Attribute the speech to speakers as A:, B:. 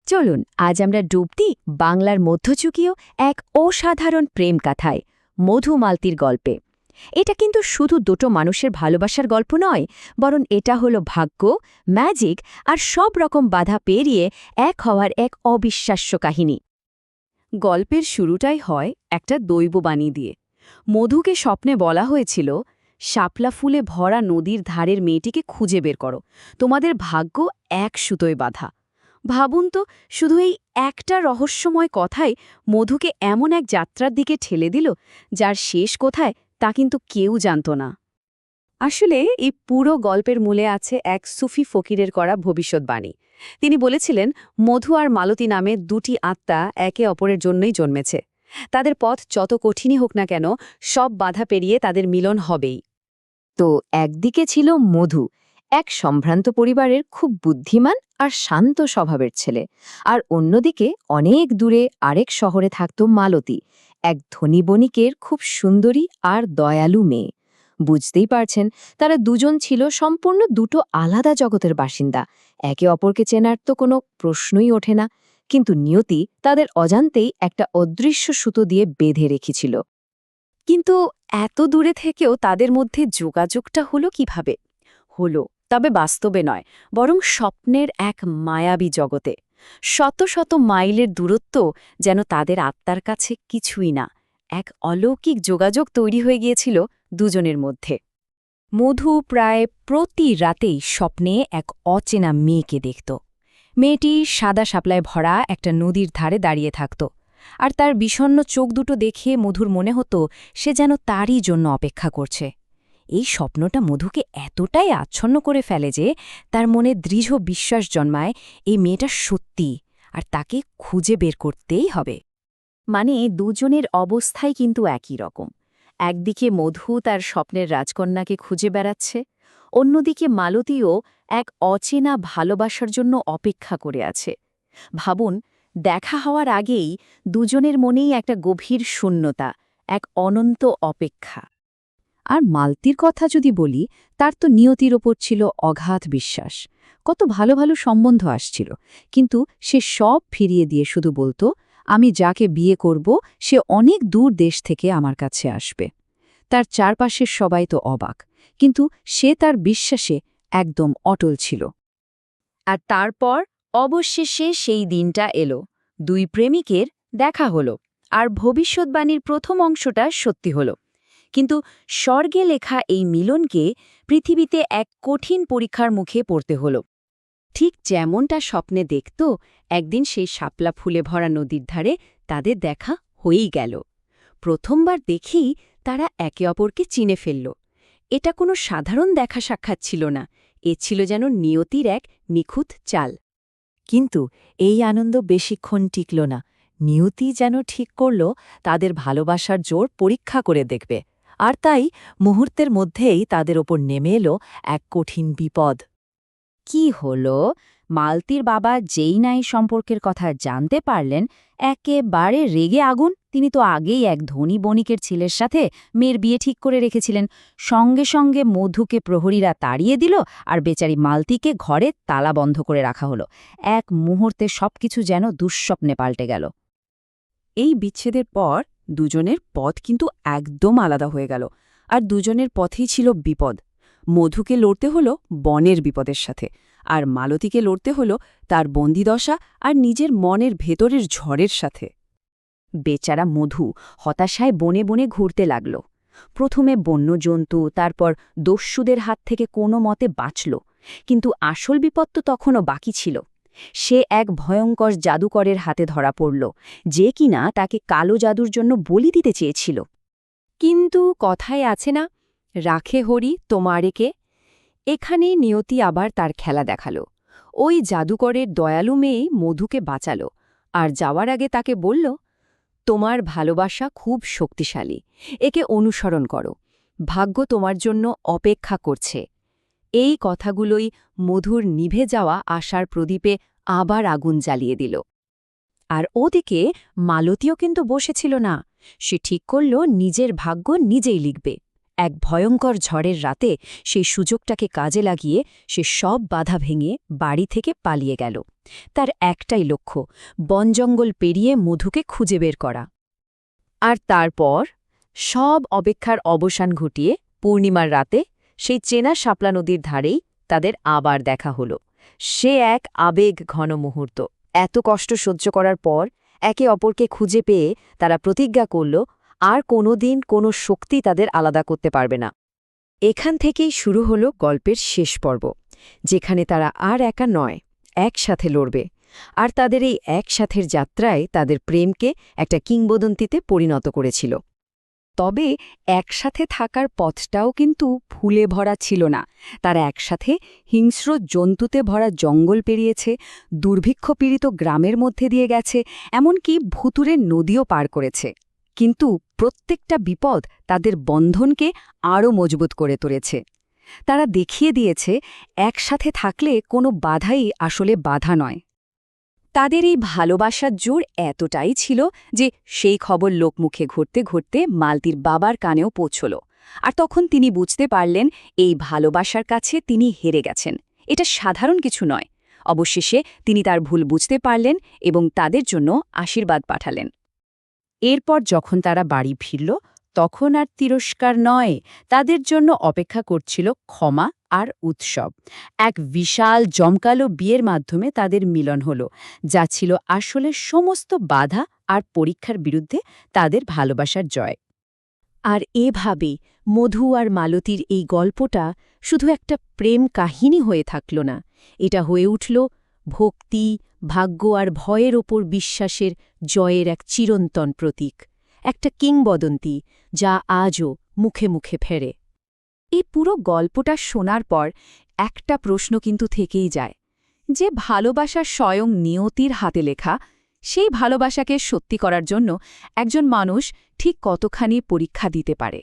A: চলুন আজ আমরা ডুব দিই বাংলার মধ্যযুগীয় এক অসাধারণ প্রেম কাথায় মধু মালতীর গল্পে। এটা কিন্তু শুধু দুটো মানুষের ভালোবাসার গল্প নয়, বরং এটা হলো ভাগ্য, ম্যাজিক আর সব রকম বাধা পেরিয়ে এক হওয়ার এক অবিশ্বাস্য কাহিনী। গল্পের শুরুটাই হয় একটা দৈববাণী দিয়ে। মধুকে স্বপ্নে বলা হয়েছিল, শাপলা ফুলে ভরা নদীর ধারের মেয়েটিকে খুঁজে বের করো, তোমাদের ভাগ্য এক সুতোয় বাঁধা। ভাবুন তো, শুধু এই একটা রহস্যময় কথাই মধুকে এমন এক যাত্রার দিকে ঠেলে দিল যার শেষ কোথায় তা কিন্তু কেউ জানত না। আসলে এই পুরো গল্পের মূলে আছে এক সুফি ফকিরের করা ভবিষ্যৎবাণী। তিনি বলেছিলেন, মধু আর মালতী নামে দুটি আত্মা একে অপরের জন্যই জন্মেছে। তাদের পথ যত কঠিনই হোক না কেন, সব বাধা পেরিয়ে তাদের মিলন হবেই। তো একদিকে ছিল মধু, এক সম্ভ্রান্ত পরিবারের খুব বুদ্ধিমান আর শান্ত স্বভাবের ছেলে, আর অন্যদিকে অনেক দূরে আরেক শহরে থাকত মালতী, এক ধনী বণিকের খুব সুন্দরী আর দয়ালু মেয়ে। বুঝতেই পারছেন, তারা দুজন ছিল সম্পূর্ণ দুটো আলাদা জগতের বাসিন্দা। একে অপরকে চেনার তো কোনো প্রশ্নই ওঠে না, কিন্তু নিয়তি তাদের অজান্তেই একটা অদৃশ্য সুতো দিয়ে বেঁধে রেখেছিল। কিন্তু এত দূরে থেকেও তাদের মধ্যে যোগাযোগটা হলো কিভাবে? হলো, তবে বাস্তবে নয়, বরং স্বপ্নের এক মায়াবী জগতে। শত শত মাইলের দূরত্ব যেন তাদের আত্মার কাছে কিছুই না। এক অলৌকিক যোগাযোগ তৈরি হয়ে গিয়েছিল দুজনের মধ্যে। মধু প্রায় প্রতি রাতেই স্বপ্নে এক অচেনা মেয়েকে দেখত। মেয়েটি সাদা শাপলায় ভরা একটা নদীর ধারে দাঁড়িয়ে থাকত, আর তার বিষণ্ণ চোখ দুটো দেখে মধুর মনে হতো সে যেন তারই জন্য অপেক্ষা করছে। এই স্বপ্নটা মধুকে এতটাই আচ্ছন্ন করে ফেলে যে তার মনে দৃঢ় বিশ্বাস জন্মায় এই মেয়েটা সত্যি, আর তাকে খুঁজে বের করতেই হবে। মানে দুজনের অবস্থাই কিন্তু একই রকম। একদিকে মধু তার স্বপ্নের রাজকন্যাকে খুঁজে বেড়াচ্ছে, অন্যদিকে মালতীও এক অচেনা ভালোবাসার জন্য অপেক্ষা করে আছে। ভাবুন, দেখা হওয়ার আগেই দুজনের মনেই একটা গভীর শূন্যতা, এক অনন্ত অপেক্ষা। আর মালতীর কথা যদি বলি, তার তো নিয়তির ওপর ছিল অগাধ বিশ্বাস। কত ভালো ভালো সম্বন্ধ আসছিল, কিন্তু সে সব ফিরিয়ে দিয়ে শুধু বলতো, আমি যাকে বিয়ে করব সে অনেক দূর দেশ থেকে আমার কাছে আসবে। তার চারপাশের সবাই তো অবাক, কিন্তু সে তার বিশ্বাসে একদম অটল ছিল। আর তারপর অবশেষে সেই দিনটা এলো। দুই প্রেমিকের দেখা হলো, আর ভবিষ্যৎবাণীর প্রথম অংশটা সত্যি হলো। কিন্তু স্বর্গে লেখা এই মিলনকে পৃথিবীতে এক কঠিন পরীক্ষার মুখে পড়তে হলো। ঠিক যেমনটা স্বপ্নে দেখত, একদিন সেই শাপলা ফুলে ভরা নদীর ধারে তাদের দেখা হয়েই গেল। প্রথমবার দেখেই তারা একে অপরকে চিনে ফেলল। এটা কোনো সাধারণ দেখা সাক্ষাৎ ছিল না, এ ছিল যেন নিয়তির এক নিখুঁত চাল। কিন্তু এই আনন্দ বেশিক্ষণ টিকল না। নিয়তি যেন ঠিক করল তাদের ভালোবাসার জোর পরীক্ষা করে দেখবে, আর তাই মুহূর্তের মধ্যেই তাদের ওপর নেমে এলো এক কঠিন বিপদ। কি হলো? মালতীর বাবা যেই নাই সম্পর্কের কথা জানতে পারলেন, একেবারে রেগে আগুন। তিনি তো আগেই এক ধনী বণিকের ছেলের সাথে মেয়ের বিয়ে ঠিক করে রেখেছিলেন। সঙ্গে সঙ্গে মধুকে প্রহরীরা তাড়িয়ে দিল, আর বেচারি মালতীকে ঘরে তালা বন্ধ করে রাখা হলো। এক মুহূর্তে সবকিছু যেন দুঃস্বপ্নে পাল্টে গেল। এই বিচ্ছেদের পর দুজনের পথ কিন্তু একদম আলাদা হয়ে গেল, আর দুজনের পথেই ছিল বিপদ। মধুকে লড়তে হলো বনের বিপদের সাথে, আর মালতীকে লড়তে হলো তার বন্দিদশা আর নিজের মনের ভেতরের ঝড়ের সাথে। বেচারা মধু হতাশায় বনে বনে ঘুরতে লাগল। প্রথমে বন্যজন্তু, তারপর দস্যুদের হাত থেকে কোনো মতে বাঁচল, কিন্তু আসল বিপদ তো তখনও বাকি ছিল। সে এক ভয়ঙ্কর জাদুকরের হাতে ধরা পড়ল, যে কিনা তাকে কালো জাদুর জন্য বলি দিতে চেয়েছিল। কিন্তু কথায় আছে না, রাখে হরি তোমারেকে। এখানেই নিয়তি আবার তার খেলা দেখাল। ওই জাদুকরের দয়ালু মেয়ে মধুকে বাঁচাল, আর যাওয়ার আগে তাকে বলল, তোমার ভালোবাসা খুব শক্তিশালী, একে অনুসরণ করো, ভাগ্য তোমার জন্য অপেক্ষা করছে। এই কথাগুলোই মধুর নিভে যাওয়া আশার প্রদীপে আবার আগুন জ্বালিয়ে দিল। আর ওদিকে মালতীও কিন্তু বসেছিল না। সে ঠিক করল নিজের ভাগ্য নিজেই লিখবে। এক ভয়ঙ্কর ঝড়ের রাতে সেই সুযোগটাকে কাজে লাগিয়ে সে সব বাধা ভেঙে বাড়ি থেকে পালিয়ে গেল। তার একটাই লক্ষ্য, বনজঙ্গল পেরিয়ে মধুকে খুঁজে বের করা। আর তারপর সব অপেক্ষার অবসান ঘটিয়ে পূর্ণিমার রাতে সেই চেনা শাপলা নদীর ধারেই তাদের আবার দেখা হলো। সে এক আবেগ ঘন মুহূর্ত। এত কষ্ট সহ্য করার পর একে অপরকে খুঁজে পেয়ে তারা প্রতিজ্ঞা করল, আর কোনোদিন কোনো শক্তি তাদের আলাদা করতে পারবে না। এখান থেকেই শুরু হলো গল্পের শেষ পর্ব, যেখানে তারা আর একা নয়, একসাথে লড়বে। আর তাদের এই একসাথের যাত্রায় তাদের প্রেমকে একটা কিংবদন্তিতে পরিণত করেছিল। তবে একসাথে থাকার পথটাও কিন্তু ফুলে ভরা ছিল না। তারা একসাথে হিংস্র জন্তুতে ভরা জঙ্গল পেরিয়েছে, দুর্ভিক্ষপীড়িত গ্রামের মধ্যে দিয়ে গেছে, এমনকি ভুতুড়ের নদীও পার করেছে। কিন্তু প্রত্যেকটা বিপদ তাদের বন্ধনকে আরও মজবুত করে তুলেছে। তারা দেখিয়ে দিয়েছে, একসাথে থাকলে কোনো বাধাই আসলে বাধা নয়। তাদের এই ভালোবাসার জোর এতটাই ছিল যে সেই খবর লোকমুখে ঘুরতে ঘুরতে মালতীর বাবার কানেও পৌঁছল। আর তখন তিনি বুঝতে পারলেন, এই ভালোবাসার কাছে তিনি হেরে গেছেন। এটা সাধারণ কিছু নয়। অবশেষে তিনি তার ভুল বুঝতে পারলেন এবং তাদের জন্য আশীর্বাদ পাঠালেন। এরপর যখন তারা বাড়ি ফিরল, তখন আর তিরস্কার নয়, তাদের জন্য অপেক্ষা করছিল ক্ষমা আর উৎসব। এক বিশাল জমকালো বিয়ের মাধ্যমে তাদের মিলন হল, যা ছিল আসলে সমস্ত বাধা আর পরীক্ষার বিরুদ্ধে তাদের ভালোবাসার জয়। আর এভাবে মধু আর মালতীর এই গল্পটা শুধু একটা প্রেম কাহিনী হয়ে থাকল না, এটা হয়ে উঠল ভক্তি, ভাগ্য আর ভয়ের ওপর বিশ্বাসের জয়ের এক চিরন্তন প্রতীক, একটা কিংবদন্তি যা আজও মুখে মুখে ফেরে। এই পুরো গল্পটা শোনার পর একটা প্রশ্ন কিন্তু থেকেই যায়, যে ভালোবাসা স্বয়ং নিয়তির হাতে লেখা, সেই ভালোবাসাকে সত্যি করার জন্য একজন মানুষ ঠিক কতখানি পরীক্ষা দিতে পারে।